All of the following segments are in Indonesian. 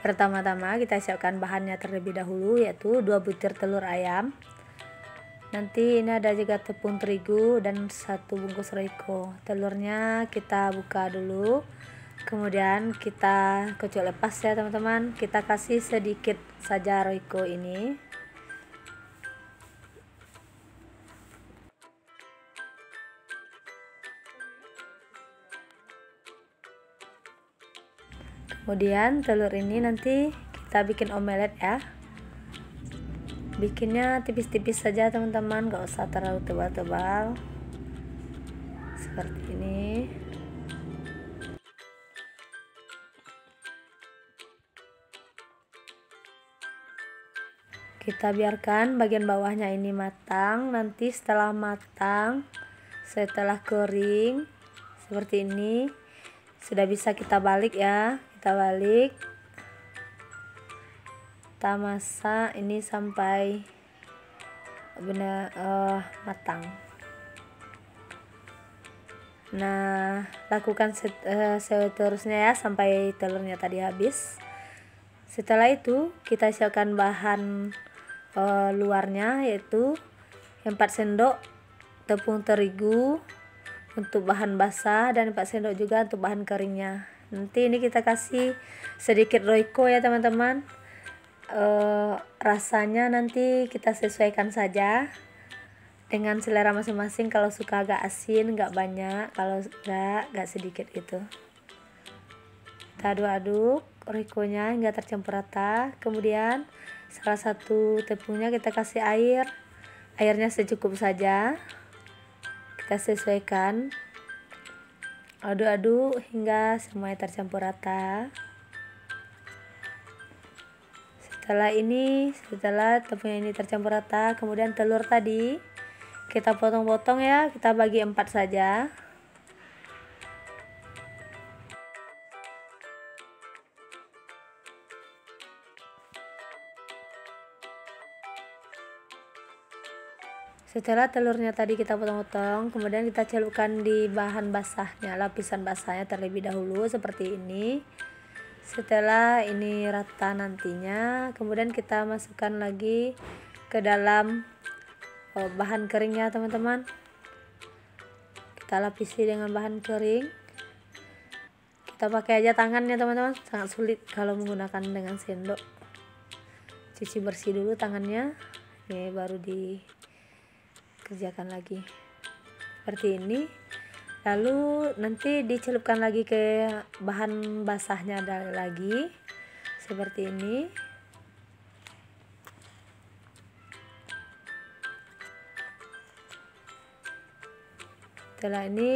Pertama-tama kita siapkan bahannya terlebih dahulu, yaitu 2 butir telur ayam. Nanti ini ada juga tepung terigu dan 1 bungkus Royco. Telurnya kita buka dulu, kemudian kita kocok lepas ya teman-teman. Kita kasih sedikit saja Royco ini. Kemudian telur ini nanti kita bikin omelet ya. Bikinnya tipis-tipis saja teman-teman, gak usah terlalu tebal-tebal seperti ini. Kita biarkan bagian bawahnya ini matang. Nanti setelah matang, setelah kering seperti ini, sudah bisa kita balik ya. Kita balik, kita masak ini sampai benar matang. Nah, lakukan seterusnya ya sampai telurnya tadi habis. Setelah itu kita siapkan bahan luarnya, yaitu 4 sendok tepung terigu untuk bahan basah dan 4 sendok juga untuk bahan keringnya. Nanti ini kita kasih sedikit Royco ya teman-teman. Rasanya nanti kita sesuaikan saja dengan selera masing-masing. Kalau suka agak asin nggak banyak, kalau nggak sedikit gitu. Kita aduk-aduk Royco-nya hingga tercampur rata. Kemudian salah satu tepungnya kita kasih airnya secukupnya saja, kita sesuaikan. Aduk-aduk hingga semuanya tercampur rata. Setelah tepungnya ini tercampur rata, kemudian telur tadi kita potong-potong ya, kita bagi 4 saja. Setelah telurnya tadi kita potong-potong, kemudian kita celupkan di bahan basahnya, lapisan basahnya terlebih dahulu seperti ini. Setelah ini rata nantinya, kemudian kita masukkan lagi ke dalam bahan keringnya teman-teman. Kita lapisi dengan bahan kering. Kita pakai aja tangannya teman-teman, sangat sulit kalau menggunakan dengan sendok. Cuci bersih dulu tangannya, ini baru dikerjakan lagi seperti ini. Lalu nanti dicelupkan lagi ke bahan basahnya lagi seperti ini. Setelah ini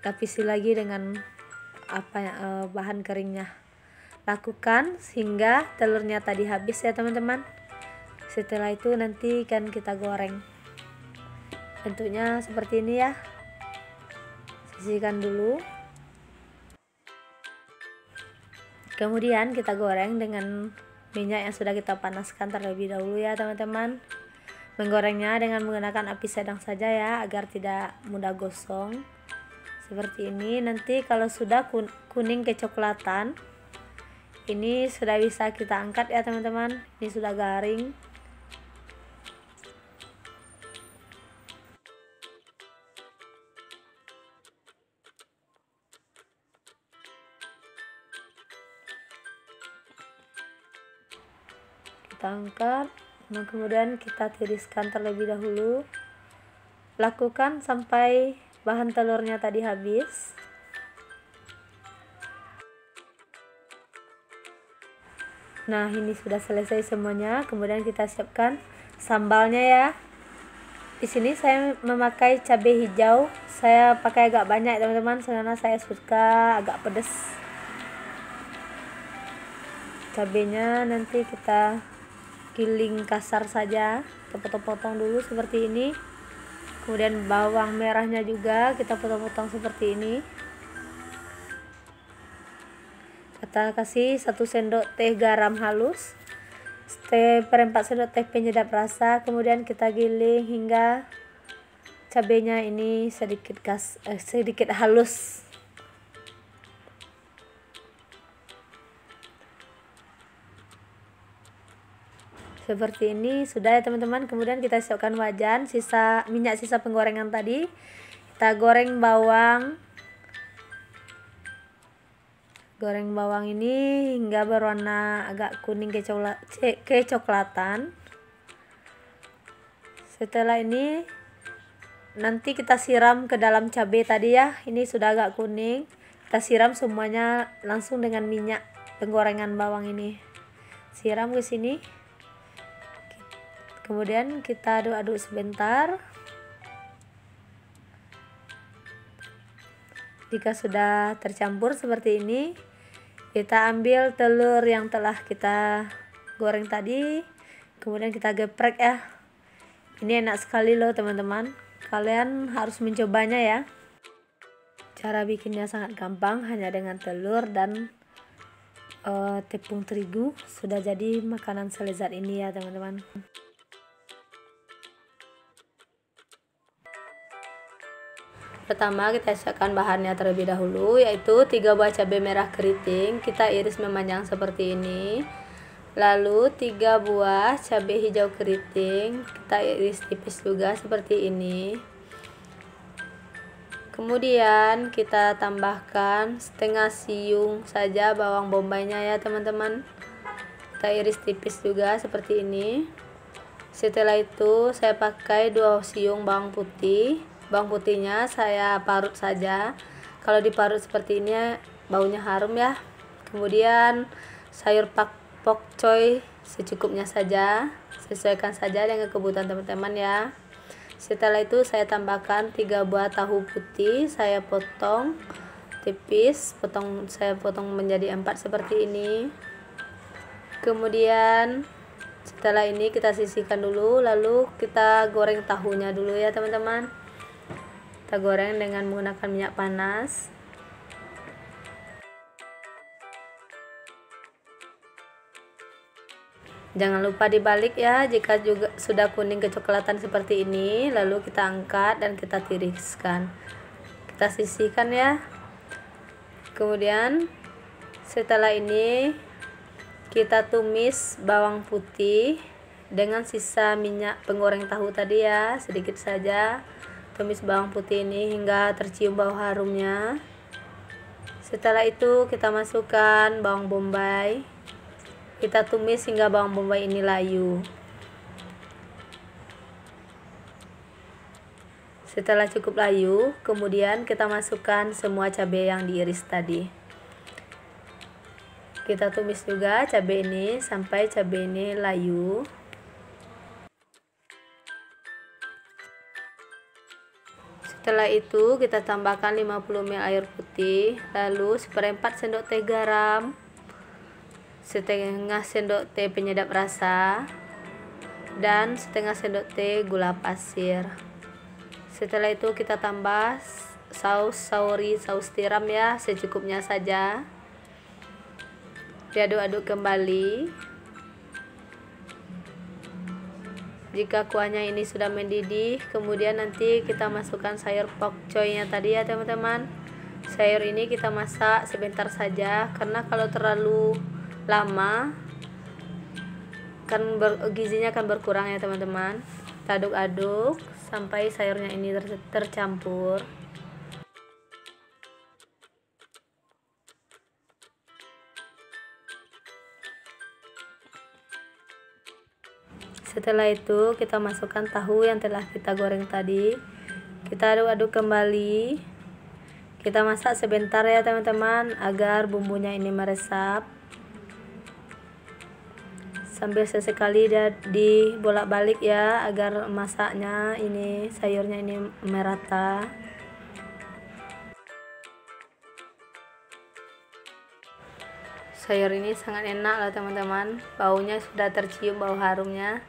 lapisi lagi dengan bahan keringnya. Lakukan sehingga telurnya tadi habis ya teman-teman. Setelah itu nanti kan kita goreng. Bentuknya seperti ini ya. Sisihkan dulu. Kemudian kita goreng dengan minyak yang sudah kita panaskan terlebih dahulu ya teman-teman. Menggorengnya dengan menggunakan api sedang saja ya, agar tidak mudah gosong. Seperti ini. Nanti kalau sudah kuning kecoklatan, ini sudah bisa kita angkat ya teman-teman. Ini sudah garing. Kita angkat, nah kemudian kita tiriskan terlebih dahulu. Lakukan sampai bahan telurnya tadi habis. Nah, ini sudah selesai semuanya. Kemudian kita siapkan sambalnya ya. Di sini saya memakai cabai hijau. Saya pakai agak banyak teman-teman, karena saya suka agak pedas. Cabenya nanti kita giling kasar saja, kita potong-potong dulu seperti ini. Kemudian bawang merahnya juga kita potong-potong seperti ini. Kita kasih 1 sendok teh garam halus, 1/4 sendok teh penyedap rasa. Kemudian kita giling hingga cabenya ini sedikit halus. Seperti ini sudah ya teman-teman. Kemudian kita siapkan wajan, sisa minyak sisa penggorengan tadi. Kita goreng bawang. Goreng bawang ini hingga berwarna agak kuning kecoklatan. Setelah ini nanti kita siram ke dalam cabai tadi ya. Ini sudah agak kuning. Kita siram semuanya langsung dengan minyak penggorengan bawang ini. Siram ke sini. Kemudian kita aduk-aduk sebentar. Jika sudah tercampur seperti ini, kita ambil telur yang telah kita goreng tadi. Kemudian kita geprek ya. Ini enak sekali loh teman-teman. Kalian harus mencobanya ya. Cara bikinnya sangat gampang, hanya dengan telur dan tepung terigu. Sudah jadi makanan selezat ini ya teman-teman. Pertama kita siapkan bahannya terlebih dahulu, yaitu 3 buah cabai merah keriting. Kita iris memanjang seperti ini. Lalu 3 buah cabai hijau keriting, kita iris tipis juga seperti ini. Kemudian kita tambahkan setengah siung saja bawang bombaynya ya teman-teman. Kita iris tipis juga seperti ini. Setelah itu saya pakai 2 siung bawang putih. Bawang putihnya saya parut saja. Kalau diparut seperti ini baunya harum ya. Kemudian sayur pokcoy secukupnya saja. Sesuaikan saja dengan kebutuhan teman-teman ya. Setelah itu saya tambahkan 3 buah tahu putih. Saya potong tipis. Saya potong menjadi 4 seperti ini. Kemudian setelah ini kita sisihkan dulu. Lalu kita goreng tahunya dulu ya teman-teman. Kita goreng dengan menggunakan minyak panas. Jangan lupa dibalik ya jika juga sudah kuning kecoklatan seperti ini. Lalu kita angkat dan kita tiriskan. Kita sisihkan ya. Kemudian setelah ini kita tumis bawang putih dengan sisa minyak penggoreng tahu tadi ya. Sedikit saja. Tumis bawang putih ini hingga tercium bau harumnya. Setelah itu kita masukkan bawang bombay. Kita tumis hingga bawang bombay ini layu. Setelah cukup layu, kemudian kita masukkan semua cabai yang diiris tadi. Kita tumis juga cabai ini sampai cabai ini layu. Setelah itu kita tambahkan 50 ml air putih, lalu 1/4 sendok teh garam, setengah sendok teh penyedap rasa, dan setengah sendok teh gula pasir. Setelah itu kita tambah saus tiram ya, secukupnya saja. Diaduk-aduk kembali. Jika kuahnya ini sudah mendidih, kemudian nanti kita masukkan sayur pokcoynya tadi ya teman-teman. Sayur ini kita masak sebentar saja, karena kalau terlalu lama kan gizinya akan berkurang ya teman-teman. Kita aduk-aduk sampai sayurnya ini tercampur. Setelah itu kita masukkan tahu yang telah kita goreng tadi. Kita aduk-aduk kembali. Kita masak sebentar ya teman-teman agar bumbunya ini meresap. Sambil sesekali dibolak-balik ya agar masaknya ini sayurnya ini merata. Sayur ini sangat enak loh teman-teman. Baunya sudah tercium bau harumnya.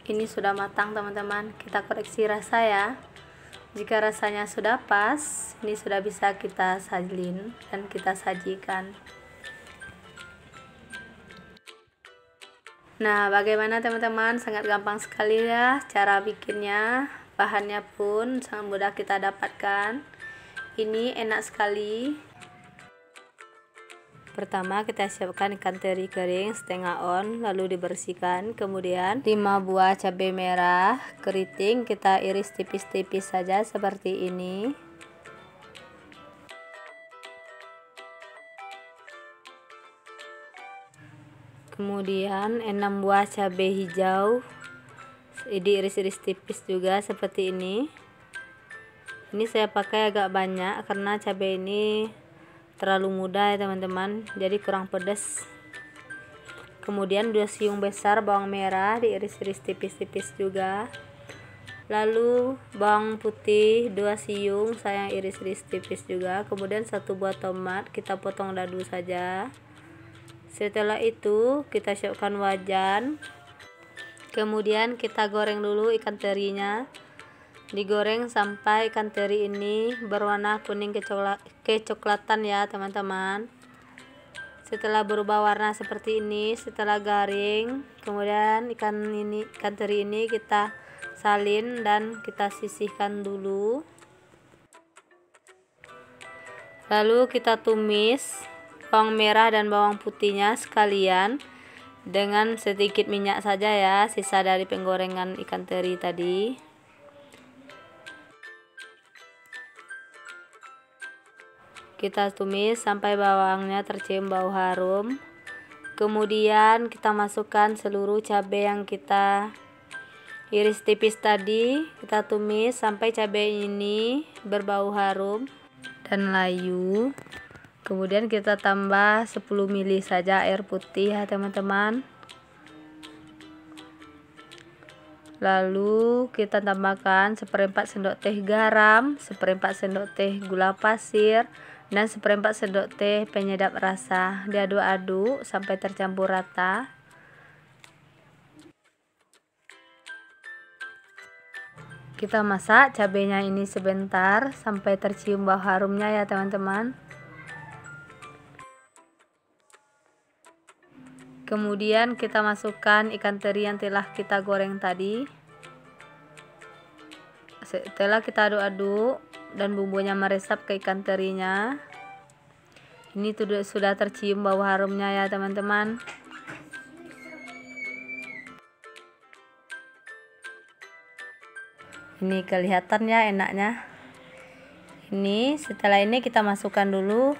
Ini sudah matang teman-teman. Kita koreksi rasa ya. Jika rasanya sudah pas, ini sudah bisa kita salin dan kita sajikan. Nah, bagaimana teman-teman? Sangat gampang sekali ya cara bikinnya. Bahannya pun sangat mudah kita dapatkan. Ini enak sekali. Pertama kita siapkan ikan teri kering setengah on, lalu dibersihkan. Kemudian 5 buah cabai merah keriting kita iris tipis-tipis saja seperti ini. Kemudian 6 buah cabai hijau diiris-iris tipis juga seperti ini. Ini saya pakai agak banyak karena cabai ini terlalu muda ya teman-teman, jadi kurang pedas. Kemudian 2 siung besar bawang merah diiris-iris tipis-tipis juga. Lalu bawang putih 2 siung saya iris-iris tipis juga. Kemudian 1 buah tomat kita potong dadu saja. Setelah itu kita siapkan wajan. Kemudian kita goreng dulu ikan terinya. Digoreng sampai ikan teri ini berwarna kuning kecoklatan ya teman-teman. Setelah berubah warna seperti ini, setelah garing, kemudian ikan teri ini kita salin dan kita sisihkan dulu. Lalu kita tumis bawang merah dan bawang putihnya sekalian dengan sedikit minyak saja ya, sisa dari penggorengan ikan teri tadi. Kita tumis sampai bawangnya tercium bau harum. Kemudian kita masukkan seluruh cabai yang kita iris tipis tadi. Kita tumis sampai cabai ini berbau harum dan layu. Kemudian kita tambah 10 ml saja air putih ya teman-teman. Lalu kita tambahkan 1/4 sendok teh garam, 1/4 sendok teh gula pasir, dan 1/4 sendok teh penyedap rasa. Diaduk-aduk sampai tercampur rata. Kita masak cabenya ini sebentar sampai tercium bau harumnya ya teman-teman. Kemudian kita masukkan ikan teri yang telah kita goreng tadi. Setelah kita aduk-aduk dan bumbunya meresap ke ikan terinya, ini sudah tercium bau harumnya ya teman-teman. Ini kelihatan ya enaknya. Ini setelah ini kita masukkan dulu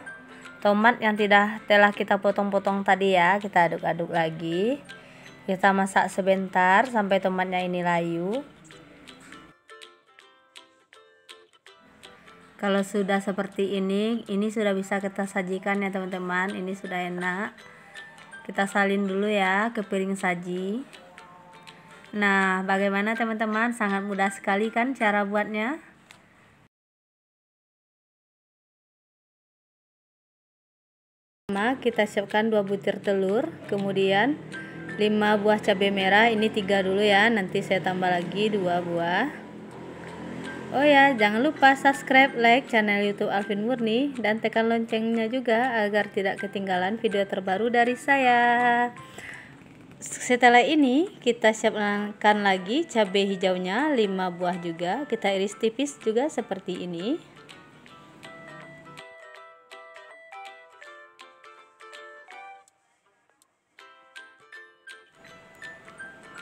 tomat yang telah kita potong-potong tadi ya. Kita aduk-aduk lagi. Kita masak sebentar sampai tomatnya ini layu. Kalau sudah seperti ini sudah bisa kita sajikan ya teman-teman. Ini sudah enak. Kita salin dulu ya ke piring saji. Nah, bagaimana teman-teman? Sangat mudah sekali kan cara buatnya? Pertama kita siapkan 2 butir telur, kemudian 5 buah cabai merah, ini 3 dulu ya, nanti saya tambah lagi 2 buah. Oh ya, jangan lupa subscribe, like channel YouTube Alvin Murni, dan tekan loncengnya juga agar tidak ketinggalan video terbaru dari saya. Setelah ini kita siapkan lagi cabai hijaunya 5 buah juga, kita iris tipis juga seperti ini.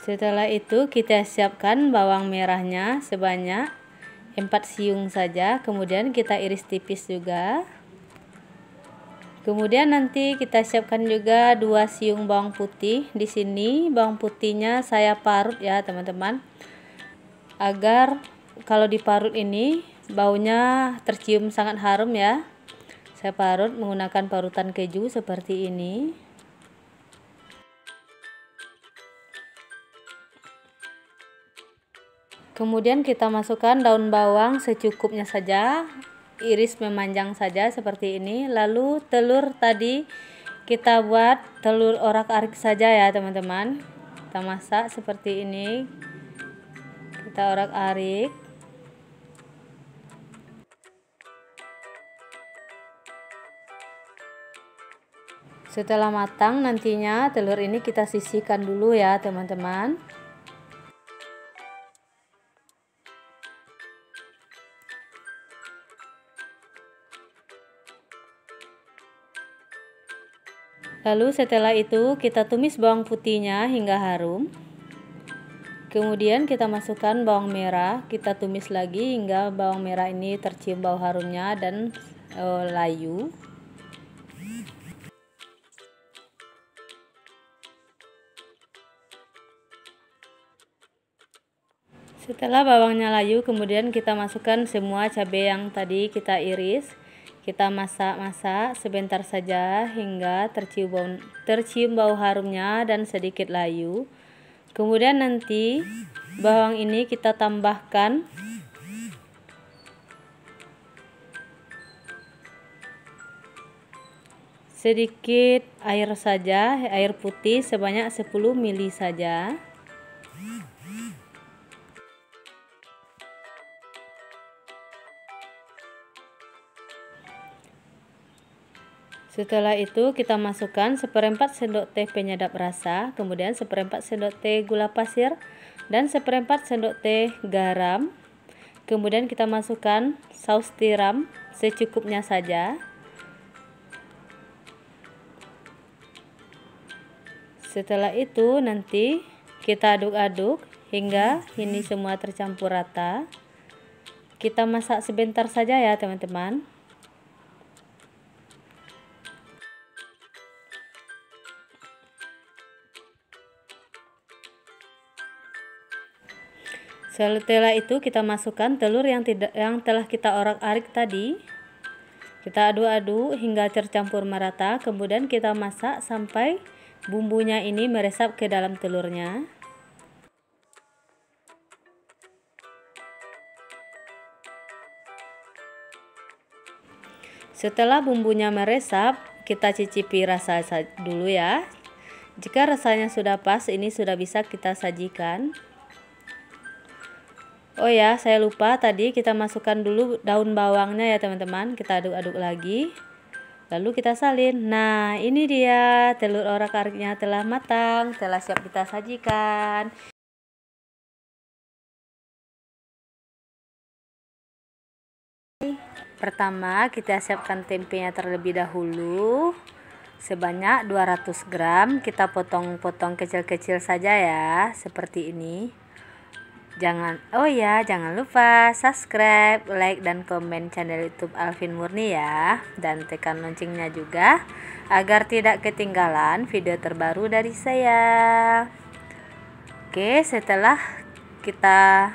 Setelah itu kita siapkan bawang merahnya sebanyak 4 siung saja, kemudian kita iris tipis juga. Kemudian nanti kita siapkan juga 2 siung bawang putih. Di sini bawang putihnya saya parut ya teman-teman, agar kalau diparut ini baunya tercium sangat harum ya. Saya parut menggunakan parutan keju seperti ini. Kemudian kita masukkan daun bawang secukupnya saja, iris memanjang saja seperti ini. Lalu telur tadi kita buat telur orak-arik saja ya teman-teman. Kita masak seperti ini, kita orak-arik. Setelah matang nantinya telur ini kita sisihkan dulu ya teman-teman. Lalu setelah itu kita tumis bawang putihnya hingga harum. Kemudian kita masukkan bawang merah, kita tumis lagi hingga bawang merah ini tercium bau harumnya dan layu. Setelah bawangnya layu, kemudian kita masukkan semua cabai yang tadi kita iris. Kita masak-masak sebentar saja hingga tercium bau harumnya dan sedikit layu. Kemudian nanti bawang ini kita tambahkan sedikit air saja, air putih sebanyak 10 ml saja. Setelah itu kita masukkan seperempat sendok teh penyedap rasa, kemudian seperempat sendok teh gula pasir, dan seperempat sendok teh garam. Kemudian kita masukkan saus tiram secukupnya saja. Setelah itu nanti kita aduk-aduk hingga ini semua tercampur rata. Kita masak sebentar saja ya teman-teman. Setelah itu kita masukkan telur yang telah kita orak-arik tadi. Kita aduk-aduk hingga tercampur merata, kemudian kita masak sampai bumbunya ini meresap ke dalam telurnya. Setelah bumbunya meresap, kita cicipi rasa dulu ya. Jika rasanya sudah pas, ini sudah bisa kita sajikan. Oh ya, saya lupa tadi kita masukkan dulu daun bawangnya ya teman-teman. Kita aduk-aduk lagi. Lalu kita salin. Nah, ini dia telur orak-ariknya telah matang, telah siap kita sajikan. Pertama, kita siapkan tempenya terlebih dahulu. Sebanyak 200 gram, kita potong-potong kecil-kecil saja ya, seperti ini. Jangan lupa subscribe, like, dan komen channel YouTube Alvin Murni ya, dan tekan loncengnya juga agar tidak ketinggalan video terbaru dari saya. Oke, setelah kita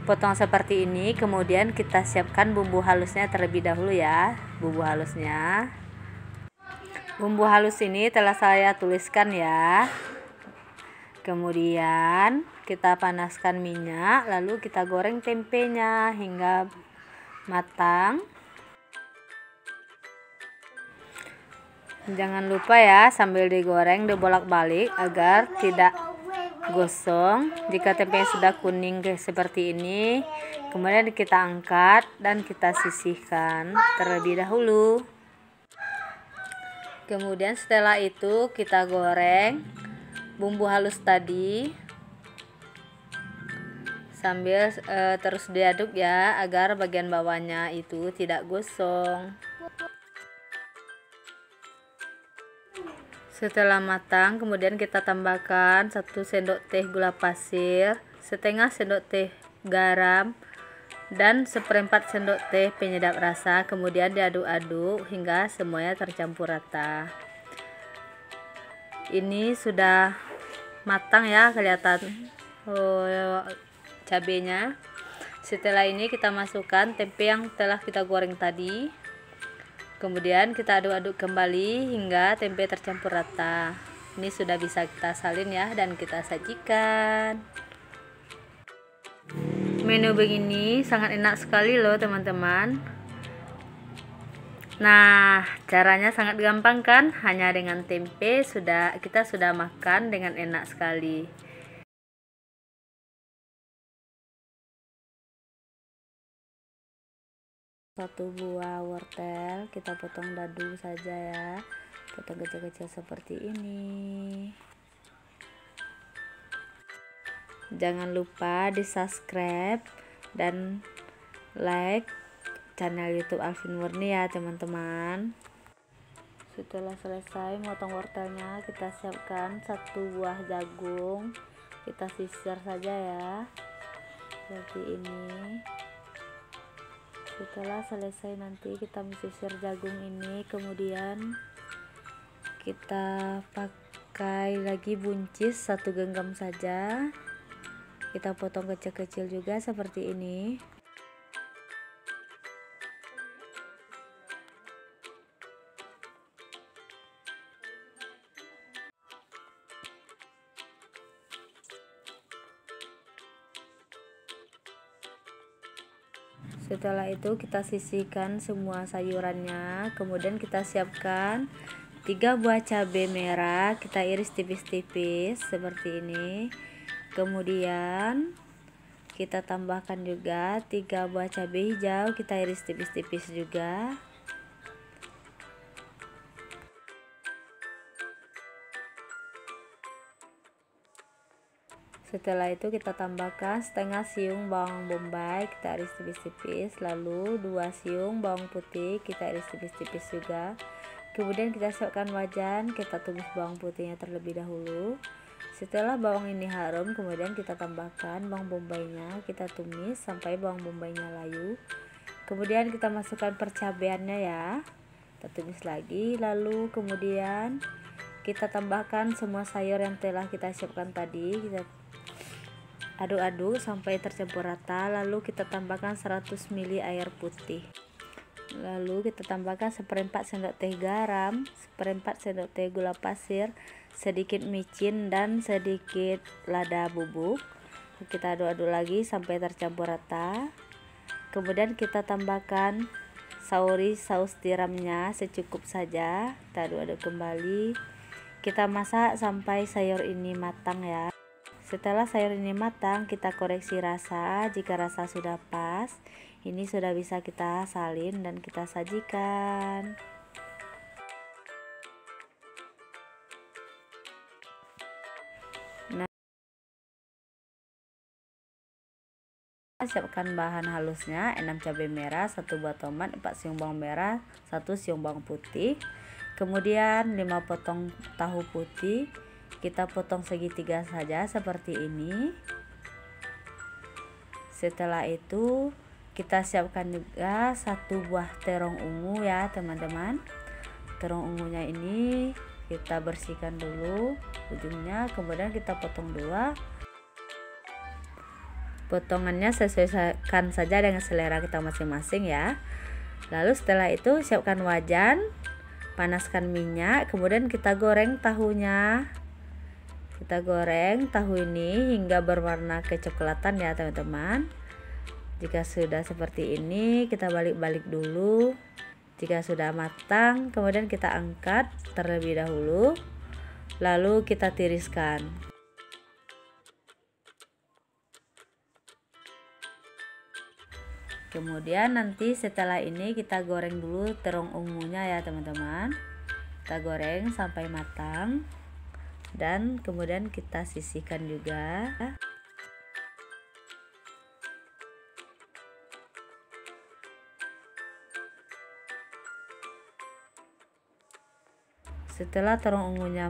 potong seperti ini, kemudian kita siapkan bumbu halusnya terlebih dahulu ya. Bumbu halus ini telah saya tuliskan ya. Kemudian kita panaskan minyak, lalu kita goreng tempenya hingga matang. Jangan lupa ya, sambil digoreng dibolak-balik agar tidak gosong. Jika tempe sudah kuning seperti ini, kemudian kita angkat dan kita sisihkan terlebih dahulu. Kemudian setelah itu kita goreng bumbu halus tadi sambil terus diaduk ya, agar bagian bawahnya itu tidak gosong. Setelah matang, kemudian kita tambahkan 1 sendok teh gula pasir, setengah sendok teh garam, dan seperempat sendok teh penyedap rasa. Kemudian diaduk-aduk hingga semuanya tercampur rata. Ini sudah matang ya, kelihatan cabenya. Setelah ini kita masukkan tempe yang telah kita goreng tadi. Kemudian kita aduk-aduk kembali hingga tempe tercampur rata. Ini sudah bisa kita salin ya, dan kita sajikan. Menu begini sangat enak sekali loh teman-teman. Nah, caranya sangat gampang kan? Hanya dengan tempe kita sudah makan dengan enak sekali. Satu buah wortel kita potong dadu saja ya. potong kecil-kecil seperti ini. Jangan lupa di subscribe dan like channel YouTube Alvin Murni ya teman-teman. Setelah selesai motong wortelnya, kita siapkan 1 buah jagung, kita sisir saja ya seperti ini. Setelah selesai nanti kita sisir jagung ini, kemudian kita pakai lagi buncis 1 genggam saja, kita potong kecil-kecil juga seperti ini. Setelah itu kita sisihkan semua sayurannya, kemudian kita siapkan 3 buah cabai merah, kita iris tipis-tipis seperti ini. Kemudian kita tambahkan juga 3 buah cabai hijau, kita iris tipis-tipis juga. Setelah itu kita tambahkan setengah siung bawang bombay, kita iris tipis-tipis, lalu 2 siung bawang putih, kita iris tipis-tipis juga. Kemudian kita siapkan wajan, kita tumis bawang putihnya terlebih dahulu. Setelah bawang ini harum, kemudian kita tambahkan bawang bombaynya, kita tumis sampai bawang bombaynya layu. Kemudian kita masukkan percabeannya ya, kita tumis lagi, lalu kemudian kita tambahkan semua sayur yang telah kita siapkan tadi, kita aduk-aduk sampai tercampur rata, lalu kita tambahkan 100 ml air putih, lalu kita tambahkan 1/4 sendok teh garam, 1/4 sendok teh gula pasir, sedikit micin dan sedikit lada bubuk. Kita aduk-aduk lagi sampai tercampur rata. Kemudian kita tambahkan saus tiramnya secukup saja, kita aduk-aduk kembali, kita masak sampai sayur ini matang ya. Setelah sayur ini matang, kita koreksi rasa. Jika rasa sudah pas, ini sudah bisa kita salin dan kita sajikan. Nah, siapkan bahan halusnya: 6 cabai merah, 1 buah tomat, 4 siung bawang merah, 1 siung bawang putih. Kemudian 5 potong tahu putih, kita potong segitiga saja seperti ini. Setelah itu kita siapkan juga 1 buah terong ungu ya teman-teman. Terong ungunya ini kita bersihkan dulu ujungnya, kemudian kita potong 2. Potongannya sesuaikan saja dengan selera kita masing-masing ya. Lalu setelah itu siapkan wajan, panaskan minyak, kemudian kita goreng tahunya. Kita goreng tahu ini hingga berwarna kecoklatan ya teman-teman. Jika sudah seperti ini, kita balik-balik dulu. Jika sudah matang, kemudian kita angkat terlebih dahulu, lalu kita tiriskan. Kemudian nanti setelah ini kita goreng dulu terong ungunya ya teman-teman. Kita goreng sampai matang dan kemudian kita sisihkan juga. Setelah terong ungunya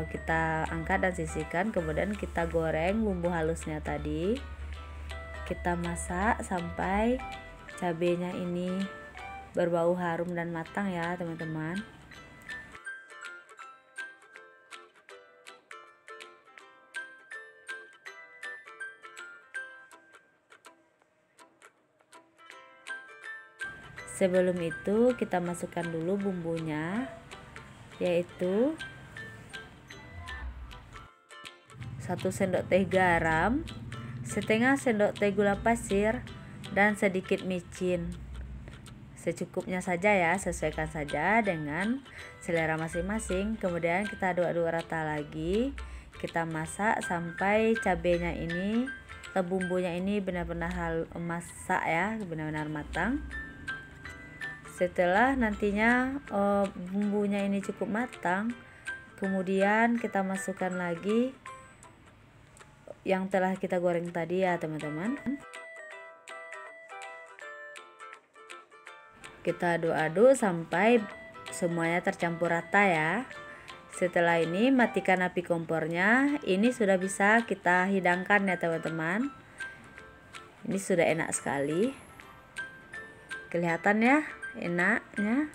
kita angkat dan sisihkan, kemudian kita goreng bumbu halusnya tadi. Kita masak sampai cabenya ini berbau harum dan matang ya teman-teman. Sebelum itu kita masukkan dulu bumbunya, yaitu 1 sendok teh garam, setengah sendok teh gula pasir, dan sedikit micin. Secukupnya saja ya, sesuaikan saja dengan selera masing-masing. Kemudian kita aduk-aduk rata lagi, kita masak sampai cabenya ini atau bumbunya ini benar-benar masak ya, benar-benar matang. Setelah nantinya bumbunya ini cukup matang, kemudian kita masukkan lagi yang telah kita goreng tadi ya teman-teman. Kita aduk-aduk sampai semuanya tercampur rata ya. Setelah ini matikan api kompornya. Ini sudah bisa kita hidangkan ya teman-teman. Ini sudah enak sekali. Kelihatan ya enaknya.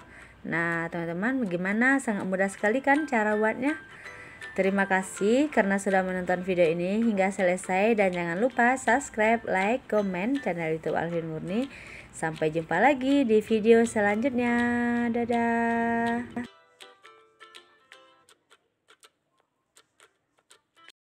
Nah teman-teman, bagaimana? Sangat mudah sekali kan cara buatnya. Terima kasih karena sudah menonton video ini hingga selesai, dan jangan lupa subscribe, like, komen channel YouTube Alvin Murni. Sampai jumpa lagi di video selanjutnya. Dadah.